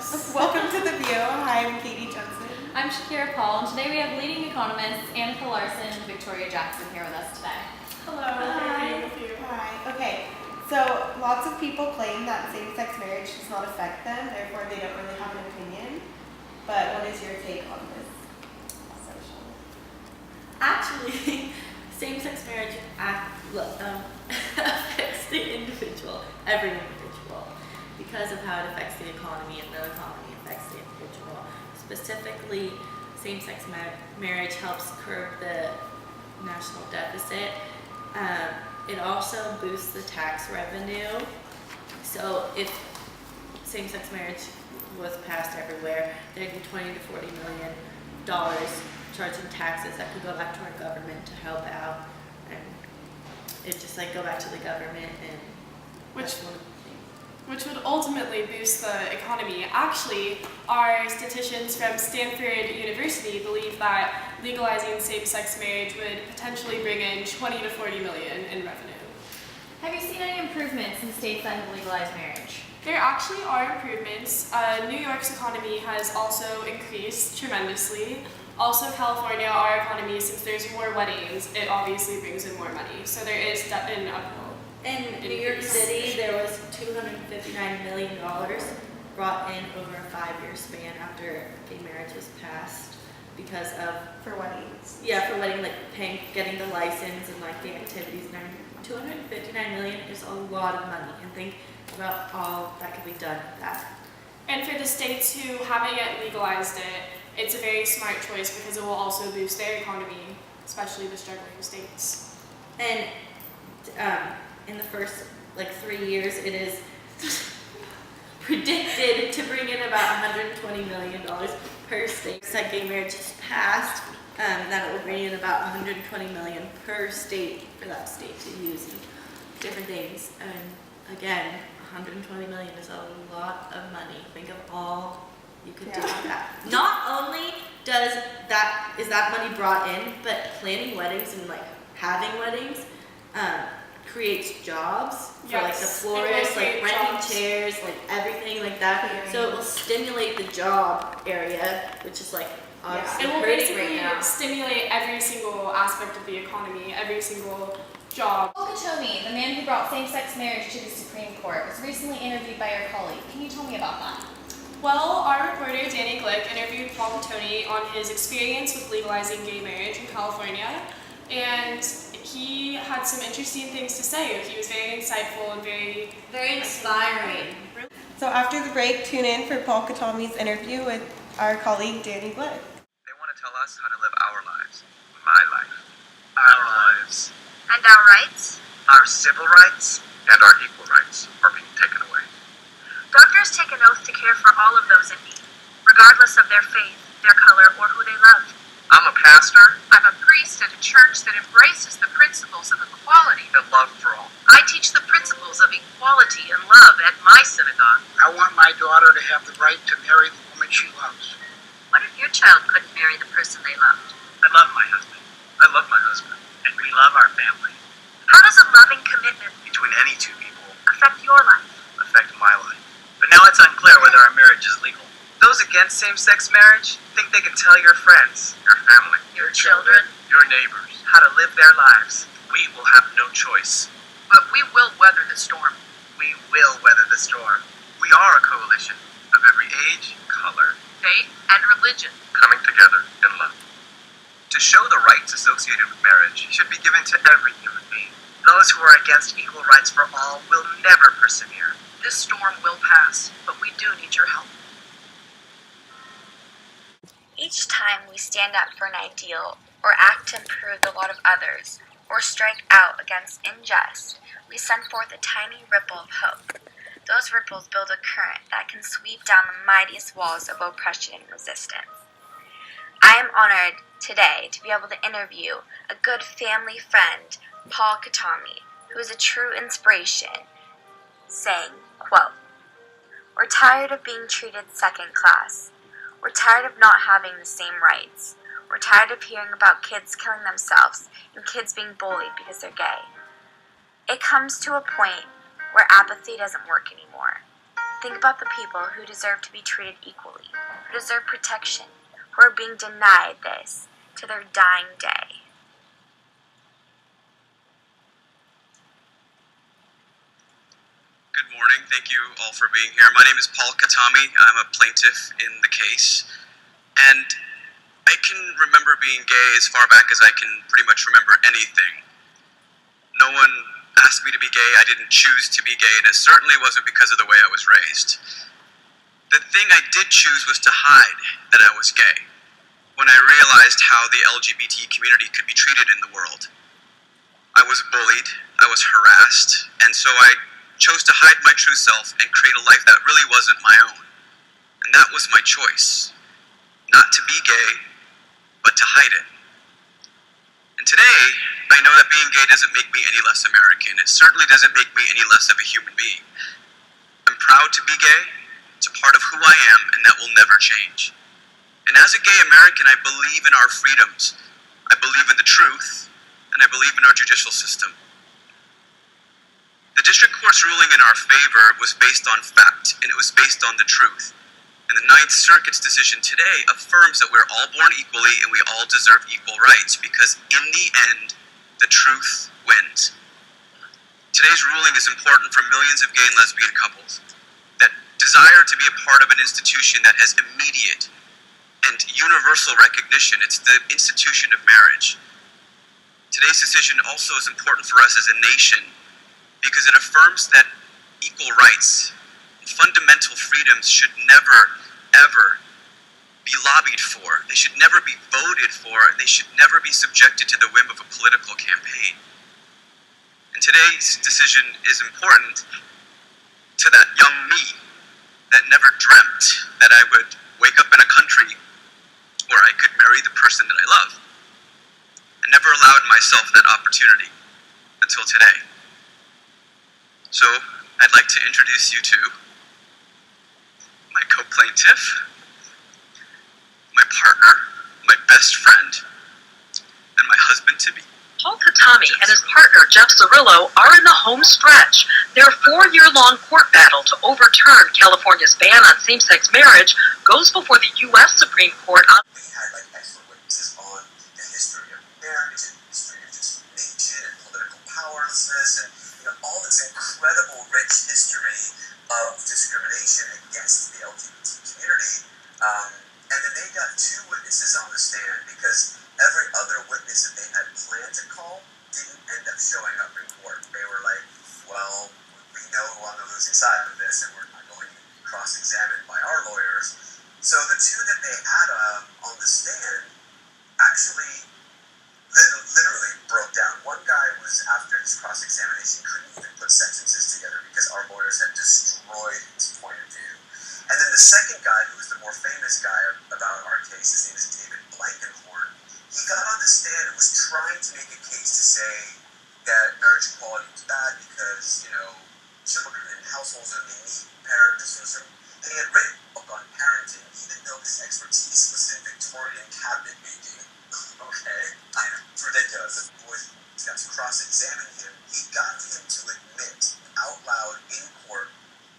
Economists. Welcome to The View. Hi, I'm Katie Jensen. I'm Shakira Paul, and today we have leading economists Annika Larson and Victoria Jackson here with us today. Hello. Hi. With you. Hi. Okay, so lots of people claim that same-sex marriage does not affect them, therefore they don't really have an opinion. But what is your take on this assertion? Actually, same-sex marriage affects the individual, every individual, because of how it affects the economy and the economy affects the individual. Specifically, same-sex marriage helps curb the national deficit. It also boosts the tax revenue. So if same-sex marriage was passed everywhere, there'd be $20 to $40 million charged in taxes that could go back to our government to help out, and it just like go back to the government, and which would ultimately boost the economy. Actually, our statisticians from Stanford University believe that legalizing same-sex marriage would potentially bring in 20 to 40 million in revenue. Have you seen any improvements in states that have legalized marriage? There actually are improvements. New York's economy has also increased tremendously. Also, California, our economy, since there's more weddings, it obviously brings in more money. So there is an uphill. In New York City, there was $259 million brought in over a 5-year span after gay marriage was passed because of For weddings. for wedding, like getting the license and like the activities and everything. $259 million is a lot of money, and think about all that could be done with that. And for the states who haven't yet legalized it, it's a very smart choice because it will also boost their economy, especially the struggling states. And in the first 3 years, it is predicted to bring in about $120 million per state. That gay marriage is passed, that it will bring in about $120 million per state for that state to use in different things. And again, $120 million is a lot of money. Think of all you could do with that. Not only is that money brought in, but planning weddings and having weddings creates jobs for the florists, renting jobs. chairs, everything like that. So it will stimulate the job area, which is obviously It will hurting basically right now. stimulate every single aspect of the economy, every single job. Paul Katomi, the man who brought same-sex marriage to the Supreme Court, was recently interviewed by your colleague. Can you tell me about that? Well, our reporter Dani Glick interviewed Paul Katomi on his experience with legalizing gay marriage in California, and he had some interesting things to say. He was very insightful and Very inspiring. So after the break, tune in for Paul Katomi's interview with our colleague Dani Glick. They want to tell us how to live our lives. My life. Our lives. And our rights? Our civil rights and our equal rights are being taken away. Doctors take an oath to care for all of those in need, regardless of their faith, their color, or who they love. I'm a pastor I'm a priest at a church that embraces the principles of equality. and love for all. I teach the principles of equality and love at my synagogue. I want my daughter to have the right to marry the woman she loves. What if your child couldn't marry the person they loved? I love my husband. I love my husband. And we love our family. How does a loving commitment Between any two people affect your life? affect my life. But now it's unclear whether our marriage is legal. Those against same-sex marriage think they can tell your friends, your family, Your children? your neighbors how to live their lives. We will have no choice. But we will weather the storm. We will weather the storm. We are a coalition of every age, color, Faith and religion. coming together in love. To show the rights associated with marriage should be given to every human being. Those who are against equal rights for all will never persevere. This storm will pass, but we do need your help. Each time we stand up for an ideal, or act to improve the lot of others, or strike out against injustice, we send forth a tiny ripple of hope. Those ripples build a current that can sweep down the mightiest walls of oppression and resistance. I am honored today to be able to interview a good family friend, Paul Katomi, who is a true inspiration, saying, quote, "We're tired of being treated second class. We're tired of not having the same rights. We're tired of hearing about kids killing themselves and kids being bullied because they're gay. It comes to a point where apathy doesn't work anymore. Think about the people who deserve to be treated equally, who deserve protection, who are being denied this to their dying day. Good morning. Thank you all for being here. My name is Paul Katami. I'm a plaintiff in the case. And I can remember being gay as far back as I can pretty much remember anything. No one asked me to be gay. I didn't choose to be gay, and it certainly wasn't because of the way I was raised. The thing I did choose was to hide that I was gay when I realized how the LGBT community could be treated in the world. I was bullied, I was harassed, and so I chose to hide my true self and create a life that really wasn't my own. And that was my choice. Not to be gay, but to hide it. And today, I know that being gay doesn't make me any less American. It certainly doesn't make me any less of a human being. I'm proud to be gay. It's a part of who I am, and that will never change. And as a gay American, I believe in our freedoms. I believe in the truth, and I believe in our judicial system. The district court's ruling in our favor was based on fact, and it was based on the truth. And the Ninth Circuit's decision today affirms that we're all born equally and we all deserve equal rights, because in the end, the truth wins. Today's ruling is important for millions of gay and lesbian couples that desire to be a part of an institution that has immediate and universal recognition. It's the institution of marriage. Today's decision also is important for us as a nation because it affirms that equal rights, fundamental freedoms should never, ever be lobbied for. They should never be voted for. They should never be subjected to the whim of a political campaign. And today's decision is important to that young me that never dreamt that I would wake up in a country where I could marry the person that I love. I never allowed myself that opportunity until today. So I'd like to introduce you to my co-plaintiff, my partner, my best friend, and my husband-to-be. Paul Katami and his partner Jeff Cirillo are in the home stretch. Their 4-year-long court battle to overturn California's ban on same-sex marriage goes before the U.S. Supreme Court on. We had expert witnesses on the history of marriage and history of discrimination and political powerlessness and all this incredible rich history of discrimination against the LGBT community. And then they got 2 witnesses on the stand because every other witness that they had planned to call didn't end up showing up in court. They were like, well, we know who on the losing side of this and we're not going to be cross-examined by our lawyers. So the 2 that they had on the stand actually literally broke down. One guy was, after his cross-examination, couldn't even put sentences together because our lawyers had destroyed his point of view. And then the second guy, who was the more famous guy about our case, his name is David Blankenhorn, he got on the stand and was trying to make a case to say that marriage equality was bad because, children in households are the neat parents. And he had written a book on parenting, even though his expertise was in Victorian cabinet making. Okay, I know, it's ridiculous. This boy got to cross-examine him. He got him to admit out loud in court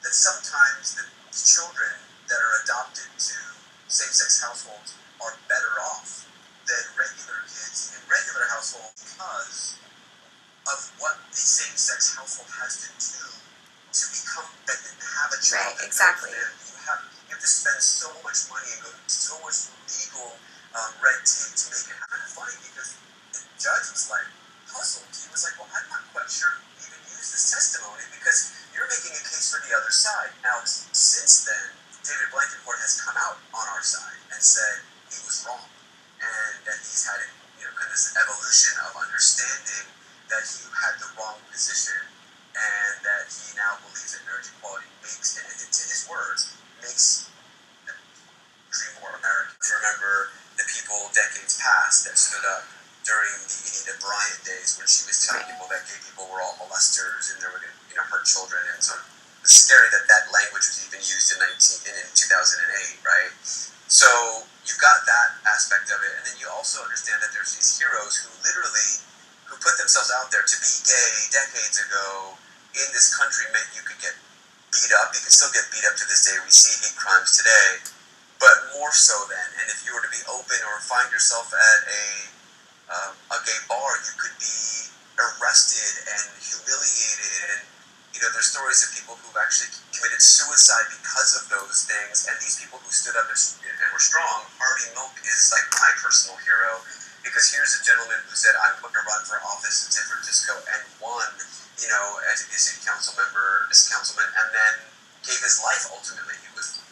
that sometimes the children that are adopted to same-sex households are better off than regular kids in regular households because of what the same-sex household has to do to become and have a child. Right, exactly. You have to spend so much money and go through so much legal red tape to make it. Kind of funny because the judge was like puzzled. He was like, well, I'm not quite sure you even use this testimony because you're making a case for the other side. Now, since then, David Blankenhorn has come out on our side and said he was wrong and that he's had kind of this evolution of understanding that he had the wrong position and that he now believes that marriage equality makes, and to his words, makes the country more American. To remember the people decades past that stood up during the Anita Bryant days when she was telling people that gay people were all molesters and they were going to hurt children, and so it's scary that that language was even used in 2008, right? So you've got that aspect of it, and then you also understand that there's these heroes who put themselves out there. To be gay decades ago in this country meant you could get beat beat up. You can still get beat up to this day. We see hate crimes today, but more so then. And if you were to be open or find yourself at a gay bar, you could be arrested and humiliated. And there's stories of people who've actually committed suicide because of those things. And these people who stood up and were strong, Harvey Milk is like my personal hero, because here's a gentleman who said, I'm going to run for office in San Francisco, and won, as a city council member, as a councilman, and then gave his life ultimately. He was,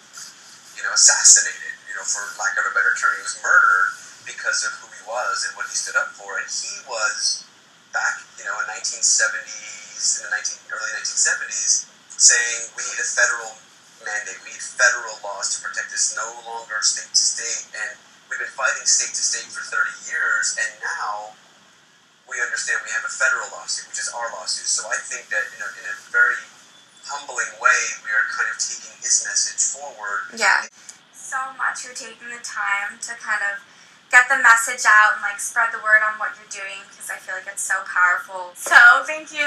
assassinated, for lack of a better term. He was murdered because of who he was and what he stood up for. And he was back, in 1970s, in the early 1970s, saying we need a federal mandate, we need federal laws to protect us, no longer state to state. And we've been fighting state to state for 30 years, and now we understand we have a federal lawsuit, which is our lawsuit. So I think that, in a very humbling way, we are kind of taking his message forward. Yeah. So much for taking the time to kind of get the message out and spread the word on what you're doing, because I feel like it's so powerful. So thank you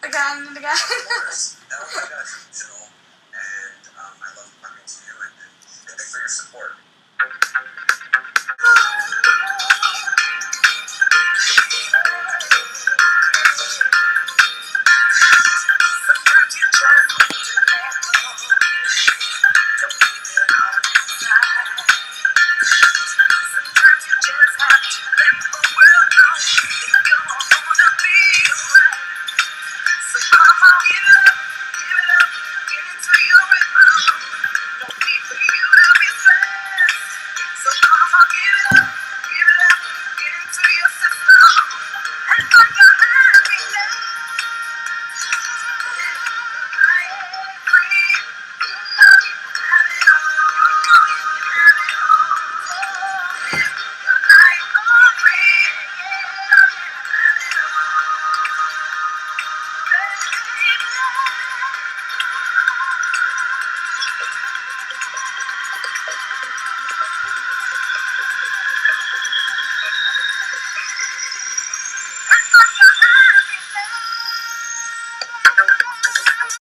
again and again. Of course. Oh my gosh.